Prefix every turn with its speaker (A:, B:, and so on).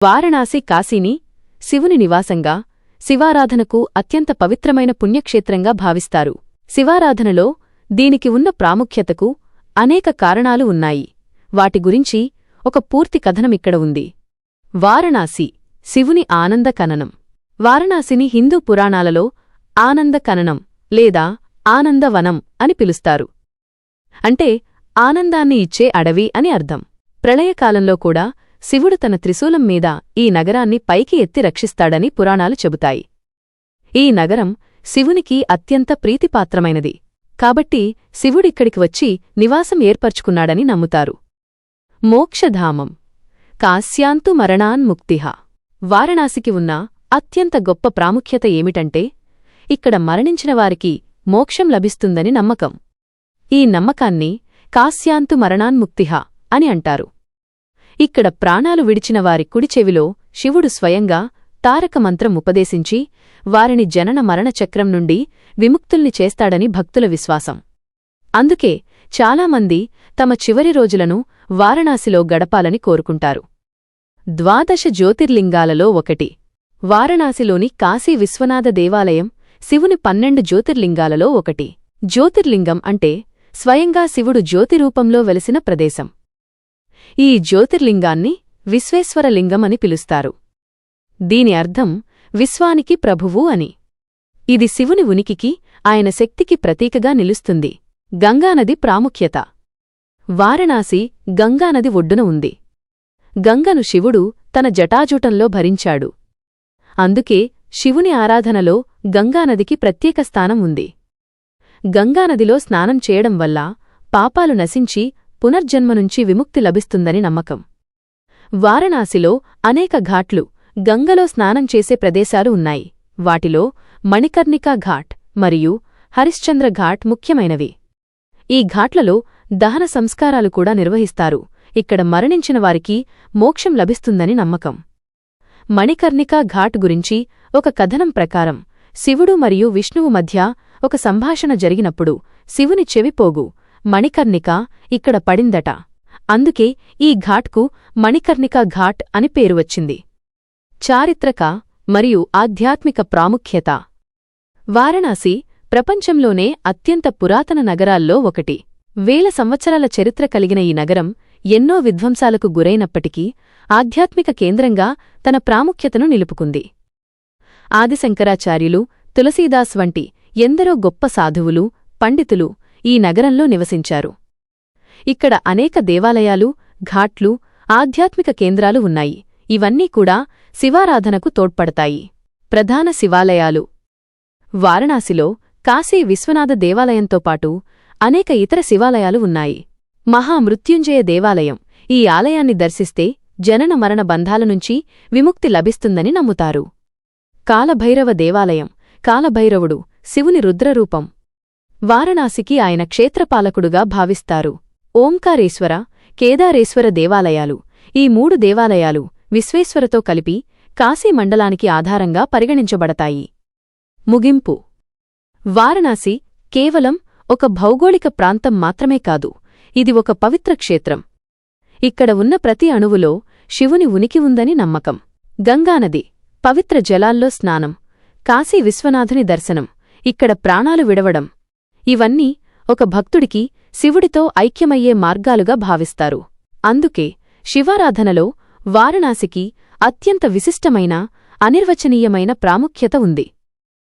A: వారణాసి కాశీని శివుని నివాసంగా, శివారాధనకు అత్యంత పవిత్రమైన పుణ్యక్షేత్రంగా భావిస్తారు. శివారాధనలో దీనికి ఉన్న ప్రాముఖ్యతకు అనేక కారణాలు ఉన్నాయి. వాటి గురించి ఒక పూర్తి కథనమిక్కడ ఉంది. వారణాసి శివుని ఆనంద కననం. వారణాసిని హిందూ పురాణాలలో ఆనంద కననం లేదా ఆనందవనం అని పిలుస్తారు. అంటే ఆనందాన్ని ఇచ్చే అడవి అని అర్థం. ప్రళయకాలంలో కూడా శివుడు తన త్రిశూలం మీద ఈ నగరాన్ని పైకి ఎత్తి రక్షిస్తాడని పురాణాలు చెబుతాయి. ఈ నగరం శివునికి అత్యంత ప్రీతిపాత్రమైనది. కాబట్టి శివుడిక్కడికి వచ్చి నివాసం ఏర్పరచుకున్నాడని నమ్ముతారు. మోక్షధామం. కాశ్యాంతు మరణాన్ముక్తిః. వారణాసికి ఉన్న అత్యంత గొప్ప ప్రాముఖ్యత ఏమిటంటే ఇక్కడ మరణించిన వారికి మోక్షం లభిస్తుందని నమ్మకం. ఈ నమ్మకాన్ని కాశ్యాంతు మరణాన్ముక్తిః అని అంటారు. ఇక్కడ ప్రాణాలు విడిచిన వారి కుడి చెవిలో శివుడు స్వయంగా తారకమంత్రం ఉపదేశించి వారిని జనన మరణ చక్రం నుండి విముక్తుల్ని చేస్తాడని భక్తుల విశ్వాసం. అందుకే చాలామంది తమ చివరి రోజులను వారణాసిలో గడపాలని కోరుకుంటారు. 12 జ్యోతిర్లింగాలలో ఒకటి వారణాసిలోని కాశీ విశ్వనాథ దేవాలయం శివుని 12 జ్యోతిర్లింగాలలో ఒకటి. జ్యోతిర్లింగం అంటే స్వయంగా శివుడు జ్యోతిరూపంలో వెలసిన ప్రదేశం. ఈ జ్యోతిర్లింగాన్ని విశ్వేశ్వరలింగం అని పిలుస్తారు. దీని అర్థం విశ్వానికి ప్రభువు అని. ఇది శివుని ఉనికికి, ఆయన శక్తికి ప్రతీకగా నిలుస్తుంది. గంగానది ప్రాముఖ్యత. వారణాసి గంగానది ఒడ్డున ఉంది. గంగను శివుడు తన జటాజూటంలో భరించాడు. అందుకే శివుని ఆరాధనలో గంగానదికి ప్రత్యేక స్థానం ఉంది. గంగానదిలో స్నానం చేయడం వల్ల పాపాలు నశించి పునర్జన్మ నుంచి విముక్తి లభిస్తుందని నమ్మకం. వారణాసిలో అనేక ఘాట్లు, గంగలో స్నానం చేసే ప్రదేశాలు ఉన్నాయి. వాటిలో మణికర్ణికా ఘాట్ మరియు హరిశ్చంద్ర ఘాట్ ముఖ్యమైనవి. ఈ ఘాట్లలో దహన సంస్కారాలు కూడా నిర్వహిస్తారు. ఇక్కడ మరణించిన వారికి మోక్షం లభిస్తుందని నమ్మకం. మణికర్ణికా ఘాట్ గురించి ఒక కథనం ప్రకారం శివుడు మరియు విష్ణువు మధ్య ఒక సంభాషణ జరిగినప్పుడు శివుని చెవిపోగు మణికర్ణిక ఇక్కడ పడిందట. అందుకే ఈ ఘాట్కు మణికర్ణికా ఘాట్ అని పేరు వచ్చింది. చారిత్రక మరియు ఆధ్యాత్మిక ప్రాముఖ్యత. వారణాసి ప్రపంచంలోనే అత్యంత పురాతన నగరాల్లో ఒకటి. వేల సంవత్సరాల చరిత్ర కలిగిన ఈ నగరం ఎన్నో విధ్వంసాలకు గురైనప్పటికీ ఆధ్యాత్మిక కేంద్రంగా తన ప్రాముఖ్యతను నిలుపుకుంది. ఆదిశంకరాచార్యులు, తులసీదాస్ వంటి ఎందరో గొప్ప సాధువులు, పండితులు ఈ నగరంలో నివసించారు. ఇక్కడ అనేక దేవాలయాలు, ఘాట్లు, ఆధ్యాత్మిక కేంద్రాలు ఉన్నాయి. ఇవన్నీ కూడా శివారాధనకు తోడ్పడతాయి. ప్రధాన శివాలయాలు. వారణాసిలో కాశీ విశ్వనాథ దేవాలయంతో పాటు అనేక ఇతర శివాలయాలు ఉన్నాయి. మహామృత్యుంజయ దేవాలయం. ఈ ఆలయాన్ని దర్శిస్తే జనన మరణ బంధాల నుంచి విముక్తి లభిస్తుందని నమ్ముతారు. కాలభైరవ దేవాలయం. కాలభైరవుడు శివుని రుద్రరూపం. వారణాసికి ఆయన క్షేత్రపాలకుడుగా భావిస్తారు. ఓంకారేశ్వర, కేదారేశ్వర దేవాలయాలు. ఈ 3 దేవాలయాలు విశ్వేశ్వరతో కలిపి కాశీ మండలానికి ఆధారంగా పరిగణించబడతాయి. ముగింపు. వారణాసి కేవలం ఒక భౌగోళిక ప్రాంతం మాత్రమే కాదు, ఇది ఒక పవిత్ర క్షేత్రం. ఇక్కడ ఉన్న ప్రతి అణువులో శివుని ఉనికి ఉందని నమ్మకం. గంగానది, పవిత్ర జలాల్లో స్నానం, కాశీ విశ్వనాథుని దర్శనం, ఇక్కడ ప్రాణాలు విడవడం, ఇవన్నీ ఒక భక్తుడికి శివుడితో ఐక్యమయ్యే మార్గాలుగా భావిస్తారు. అందుకే శివారాధనలో వారణాసికి అత్యంత విశిష్టమైన, అనిర్వచనీయమైన ప్రాముఖ్యత ఉంది.